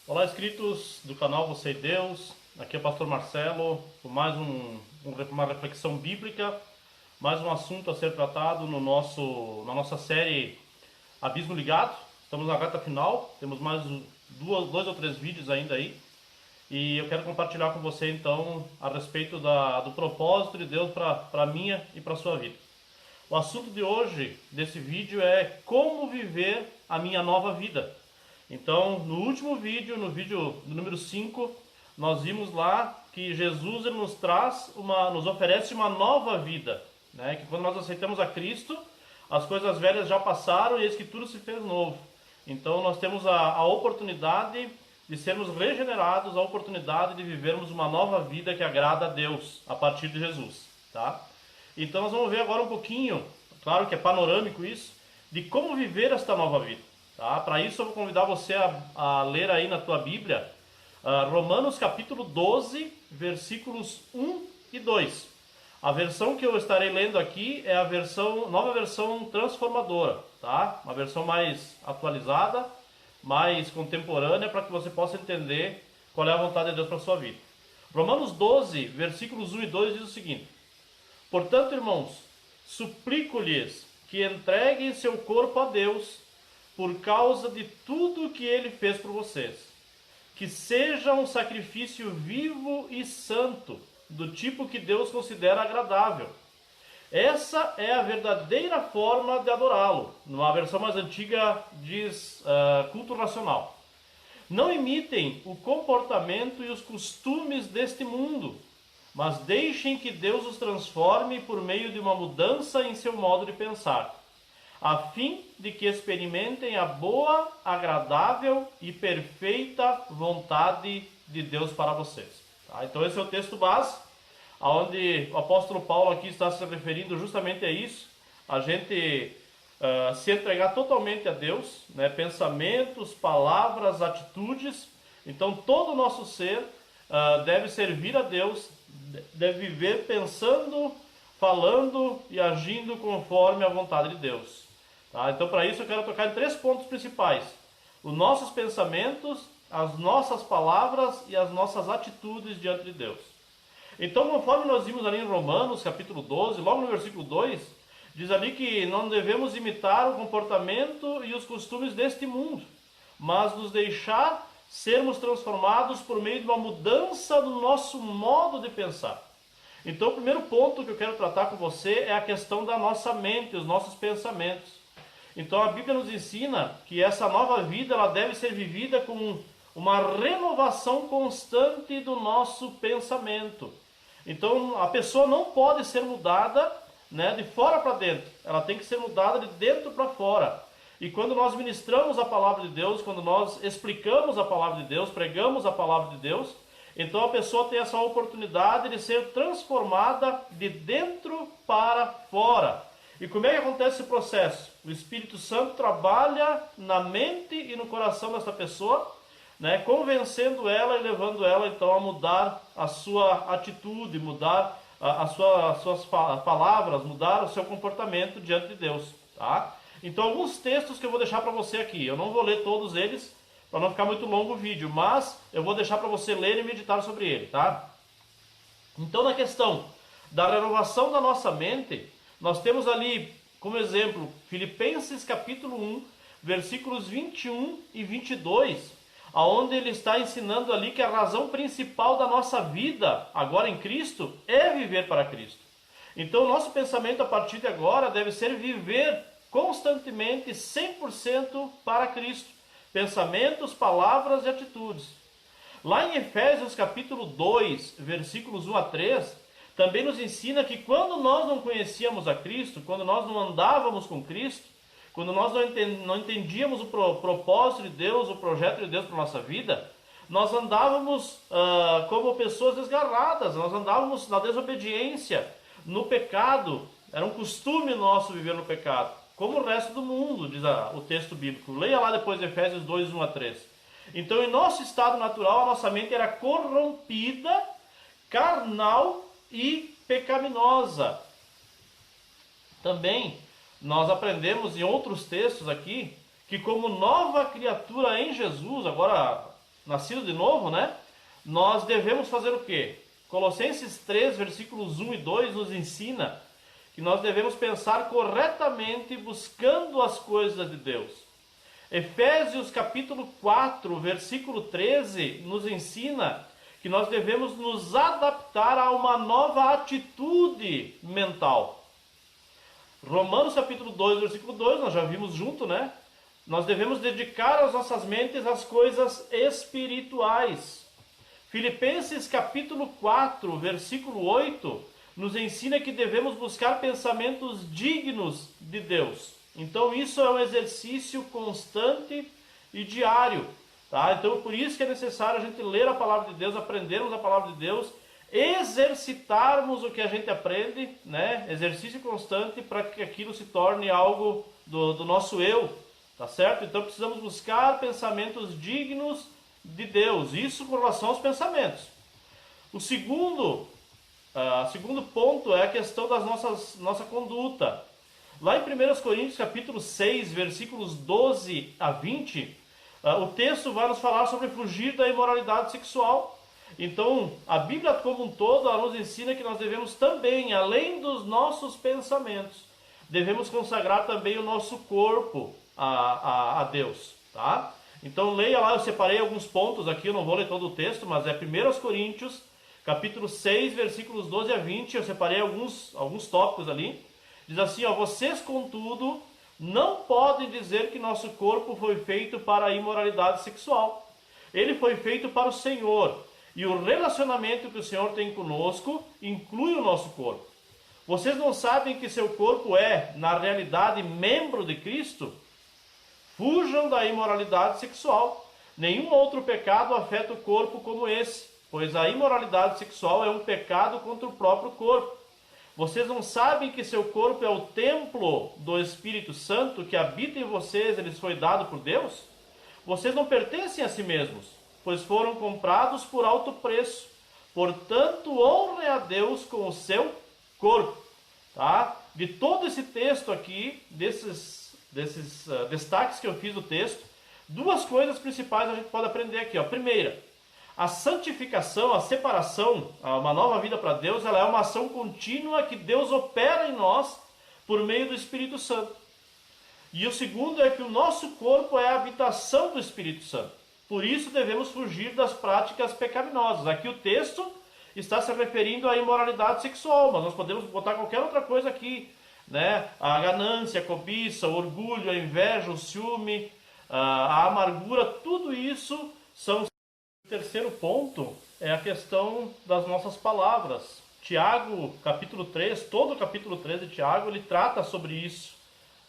Olá, inscritos do canal Você e Deus. Aqui é o Pastor Marcelo com mais uma reflexão bíblica, mais um assunto a ser tratado na nossa série Abismo Ligado. Estamos na reta final, temos mais dois ou três vídeos ainda aí. E eu quero compartilhar com você então a respeito do propósito de Deus para a minha e para a sua vida. O assunto de hoje, desse vídeo, é como viver a minha nova vida. Então, no último vídeo, no vídeo número 5, nós vimos lá que Jesus ele nos oferece uma nova vida, né? Que quando nós aceitamos a Cristo, as coisas velhas já passaram e eis que tudo se fez novo. Então, nós temos a oportunidade de sermos regenerados, a oportunidade de vivermos uma nova vida que agrada a Deus a partir de Jesus, tá? Então, nós vamos ver agora um pouquinho, claro que é panorâmico isso, de como viver esta nova vida. Tá? Para isso eu vou convidar você a ler aí na tua Bíblia Romanos capítulo 12, versículos 1 e 2. A versão que eu estarei lendo aqui é a nova versão transformadora, tá? Uma versão mais atualizada, mais contemporânea, para que você possa entender qual é a vontade de Deus para a sua vida. Romanos 12, versículos 1 e 2 diz o seguinte: Portanto, irmãos, suplico-lhes que entreguem seu corpo a Deus por causa de tudo que ele fez por vocês. Que seja um sacrifício vivo e santo, do tipo que Deus considera agradável. Essa é a verdadeira forma de adorá-lo. Numa versão mais antiga diz culto racional. Não imitem o comportamento e os costumes deste mundo, mas deixem que Deus os transforme por meio de uma mudança em seu modo de pensar, a fim de que experimentem a boa, agradável e perfeita vontade de Deus para vocês. Tá? Então esse é o texto base, onde o apóstolo Paulo aqui está se referindo justamente a isso, a gente se entregar totalmente a Deus, né? Pensamentos, palavras, atitudes. Então todo o nosso ser deve servir a Deus, deve viver pensando, falando e agindo conforme a vontade de Deus. Tá? Então, para isso, eu quero tocar em 3 pontos principais: os nossos pensamentos, as nossas palavras e as nossas atitudes diante de Deus. Então, conforme nós vimos ali em Romanos, capítulo 12, logo no versículo 2, diz ali que não devemos imitar o comportamento e os costumes deste mundo, mas nos deixar sermos transformados por meio de uma mudança no nosso modo de pensar. Então, o primeiro ponto que eu quero tratar com você é a questão da nossa mente, os nossos pensamentos. Então a Bíblia nos ensina que essa nova vida ela deve ser vivida com uma renovação constante do nosso pensamento. Então a pessoa não pode ser mudada, né, de fora para dentro, ela tem que ser mudada de dentro para fora. E quando nós ministramos a palavra de Deus, quando nós explicamos a palavra de Deus, pregamos a palavra de Deus, então a pessoa tem essa oportunidade de ser transformada de dentro para fora. E como é que acontece esse processo? O Espírito Santo trabalha na mente e no coração dessa pessoa, né, convencendo ela e levando ela então a mudar a sua atitude, mudar as suas palavras, mudar o seu comportamento diante de Deus. Tá? Então alguns textos que eu vou deixar para você aqui, eu não vou ler todos eles, para não ficar muito longo o vídeo, mas eu vou deixar para você ler e meditar sobre ele. Tá? Então na questão da renovação da nossa mente, nós temos ali, como exemplo, Filipenses capítulo 1, versículos 21 e 22, onde ele está ensinando ali que a razão principal da nossa vida, agora em Cristo, é viver para Cristo. Então o nosso pensamento a partir de agora deve ser viver constantemente 100% para Cristo. Pensamentos, palavras e atitudes. Lá em Efésios capítulo 2, versículos 1 a 3, também nos ensina que quando nós não conhecíamos a Cristo, quando nós não andávamos com Cristo, quando nós não entendíamos o propósito de Deus, o projeto de Deus para a nossa vida, nós andávamos como pessoas desgarradas, nós andávamos na desobediência, no pecado. Era um costume nosso viver no pecado, como o resto do mundo, diz o texto bíblico. Leia lá depois Efésios 2, 1 a 3. Então, em nosso estado natural, a nossa mente era corrompida, carnal e pecaminosa. Também nós aprendemos em outros textos aqui que como nova criatura em Jesus, agora nascido de novo, né? Nós devemos fazer o quê? Colossenses 3, versículos 1 e 2 nos ensina que nós devemos pensar corretamente buscando as coisas de Deus. Efésios capítulo 4, versículo 13 nos ensina que nós devemos nos adaptar a uma nova atitude mental. Romanos capítulo 2, versículo 2, nós já vimos junto, né? Nós devemos dedicar as nossas mentes às coisas espirituais. Filipenses capítulo 4, versículo 8, nos ensina que devemos buscar pensamentos dignos de Deus. Então isso é um exercício constante e diário. Tá? Então por isso que é necessário a gente ler a palavra de Deus, aprendermos a palavra de Deus, exercitarmos o que a gente aprende, né? Exercício constante para que aquilo se torne algo do nosso eu, tá certo? Então precisamos buscar pensamentos dignos de Deus, isso com relação aos pensamentos. O segundo ponto é a questão da nossa conduta. Lá em 1 Coríntios capítulo 6, versículos 12 a 20, o texto vai nos falar sobre fugir da imoralidade sexual. Então, a Bíblia como um todo, ela nos ensina que nós devemos também, além dos nossos pensamentos, devemos consagrar também o nosso corpo a Deus, tá? Então, leia lá, eu separei alguns pontos aqui, eu não vou ler todo o texto, mas é 1 Coríntios, capítulo 6, versículos 12 a 20, eu separei alguns tópicos ali. Diz assim, ó, vocês, contudo, não podem dizer que nosso corpo foi feito para a imoralidade sexual. Ele foi feito para o Senhor. E o relacionamento que o Senhor tem conosco inclui o nosso corpo. Vocês não sabem que seu corpo é, na realidade, membro de Cristo? Fujam da imoralidade sexual. Nenhum outro pecado afeta o corpo como esse, pois a imoralidade sexual é um pecado contra o próprio corpo. Vocês não sabem que seu corpo é o templo do Espírito Santo que habita em vocês, ele foi dado por Deus? Vocês não pertencem a si mesmos, pois foram comprados por alto preço. Portanto, honrem a Deus com o seu corpo. Tá? De todo esse texto aqui, desses destaques que eu fiz do texto, duas coisas principais a gente pode aprender aqui. Ó. Primeira, a santificação, a separação, uma nova vida para Deus, ela é uma ação contínua que Deus opera em nós por meio do Espírito Santo. E o segundo é que o nosso corpo é a habitação do Espírito Santo. Por isso devemos fugir das práticas pecaminosas. Aqui o texto está se referindo à imoralidade sexual, mas nós podemos botar qualquer outra coisa aqui, né? A ganância, a cobiça, o orgulho, a inveja, o ciúme, a amargura, tudo isso são... O terceiro ponto é a questão das nossas palavras. Tiago, capítulo 3, todo o capítulo 3 de Tiago, ele trata sobre isso,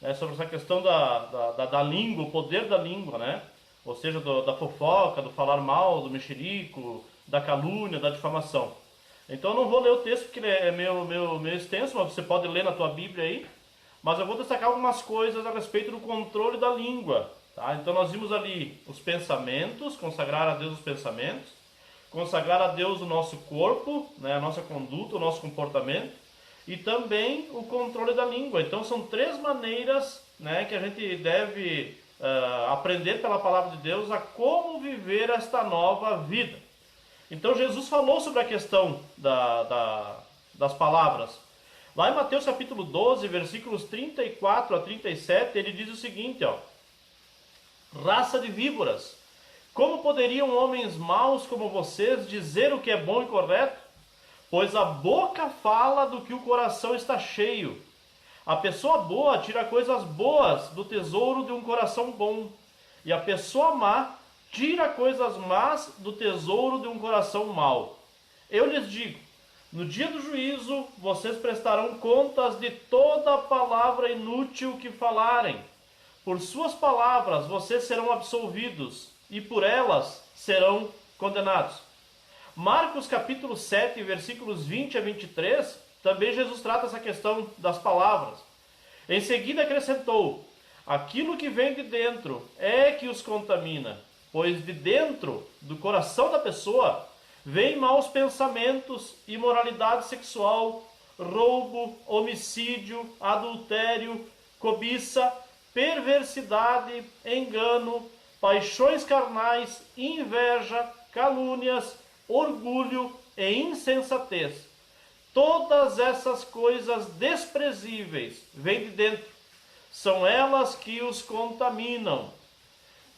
né? Sobre essa questão da língua, o poder da língua, né? Ou seja, da fofoca, do falar mal, do mexerico, da calúnia, da difamação. Então eu não vou ler o texto porque ele é meio extenso, mas você pode ler na tua Bíblia aí. Mas eu vou destacar algumas coisas a respeito do controle da língua. Tá? Então nós vimos ali os pensamentos, consagrar a Deus os pensamentos, consagrar a Deus o nosso corpo, né, a nossa conduta, o nosso comportamento, e também o controle da língua. Então são três maneiras, né, que a gente deve aprender pela palavra de Deus a como viver esta nova vida. Então Jesus falou sobre a questão das palavras. Lá em Mateus capítulo 12, versículos 34 a 37, ele diz o seguinte, ó: raça de víboras, como poderiam homens maus como vocês dizer o que é bom e correto? Pois a boca fala do que o coração está cheio. A pessoa boa tira coisas boas do tesouro de um coração bom, e a pessoa má tira coisas más do tesouro de um coração mau. Eu lhes digo, no dia do juízo, vocês prestarão contas de toda palavra inútil que falarem. Por suas palavras vocês serão absolvidos, e por elas serão condenados. Marcos capítulo 7, versículos 20 a 23, também Jesus trata essa questão das palavras. Em seguida acrescentou, aquilo que vem de dentro é que os contamina, pois de dentro do coração da pessoa vêm maus pensamentos, imoralidade sexual, roubo, homicídio, adultério, cobiça, perversidade, engano, paixões carnais, inveja, calúnias, orgulho e insensatez. Todas essas coisas desprezíveis vêm de dentro. São elas que os contaminam.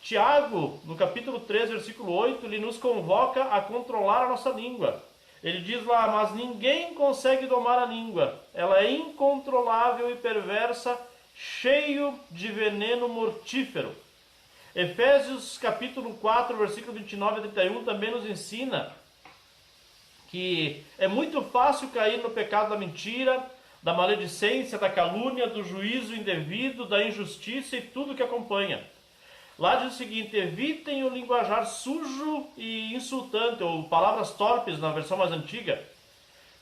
Tiago, no capítulo 3, versículo 8, ele nos convoca a controlar a nossa língua. Ele diz lá, mas ninguém consegue domar a língua. Ela é incontrolável e perversa, cheio de veneno mortífero. Efésios capítulo 4, versículo 29 a 31 também nos ensina que é muito fácil cair no pecado da mentira, da maledicência, da calúnia, do juízo indevido, da injustiça e tudo que acompanha. Lá diz o seguinte, evitem o linguajar sujo e insultante, ou palavras torpes na versão mais antiga,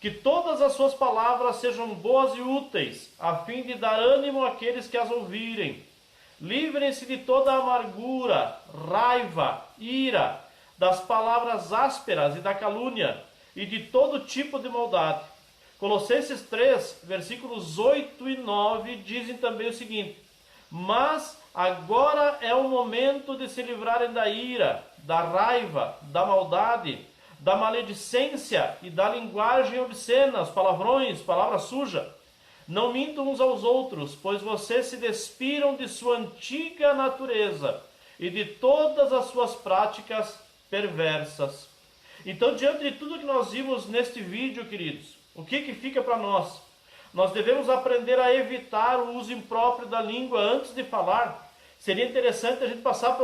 que todas as suas palavras sejam boas e úteis, a fim de dar ânimo àqueles que as ouvirem. Livrem-se de toda amargura, raiva, ira, das palavras ásperas e da calúnia, e de todo tipo de maldade. Colossenses 3, versículos 8 e 9, dizem também o seguinte, mas agora é o momento de se livrarem da ira, da raiva, da maldade, da maledicência e da linguagem obscena, os palavrões, palavra suja. Não mintam uns aos outros, pois vocês se despiram de sua antiga natureza e de todas as suas práticas perversas. Então, diante de tudo que nós vimos neste vídeo, queridos, o que fica para nós? Nós devemos aprender a evitar o uso impróprio da língua antes de falar. Seria interessante a gente passar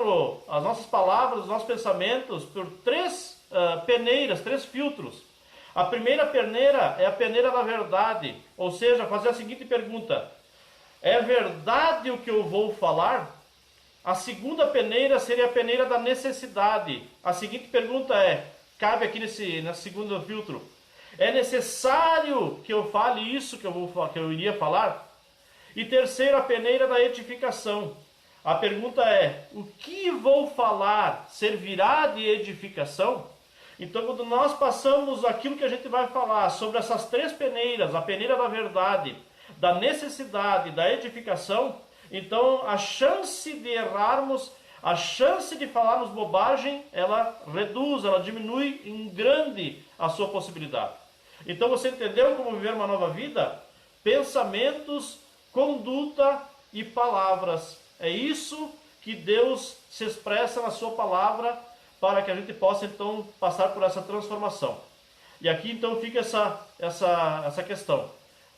as nossas palavras, os nossos pensamentos, por três peneiras, três filtros. A primeira peneira é a peneira da verdade, ou seja, fazer a seguinte pergunta, é verdade o que eu vou falar? A segunda peneira seria a peneira da necessidade. A seguinte pergunta cabe aqui nesse segundo filtro, é necessário que eu fale isso que eu iria falar? E terceiro, a peneira da edificação. A pergunta é, o que vou falar servirá de edificação? Então, quando nós passamos aquilo que a gente vai falar sobre essas três peneiras, a peneira da verdade, da necessidade, da edificação, então a chance de errarmos, a chance de falarmos bobagem, ela reduz, ela diminui em grande a sua possibilidade. Então você entendeu como viver uma nova vida? Pensamentos, conduta e palavras. É isso que Deus se expressa na sua palavra para que a gente possa então passar por essa transformação. E aqui então fica essa questão.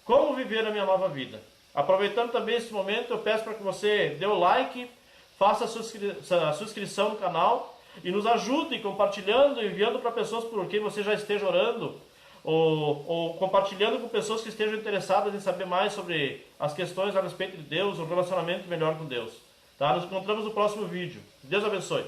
Como viver a minha nova vida? Aproveitando também esse momento, eu peço para que você dê o like, faça a sua inscrição no canal e nos ajude compartilhando, enviando para pessoas por quem você já esteja orando, ou compartilhando com pessoas que estejam interessadas em saber mais sobre as questões a respeito de Deus, um relacionamento melhor com Deus. Tá? Nos encontramos no próximo vídeo. Deus abençoe.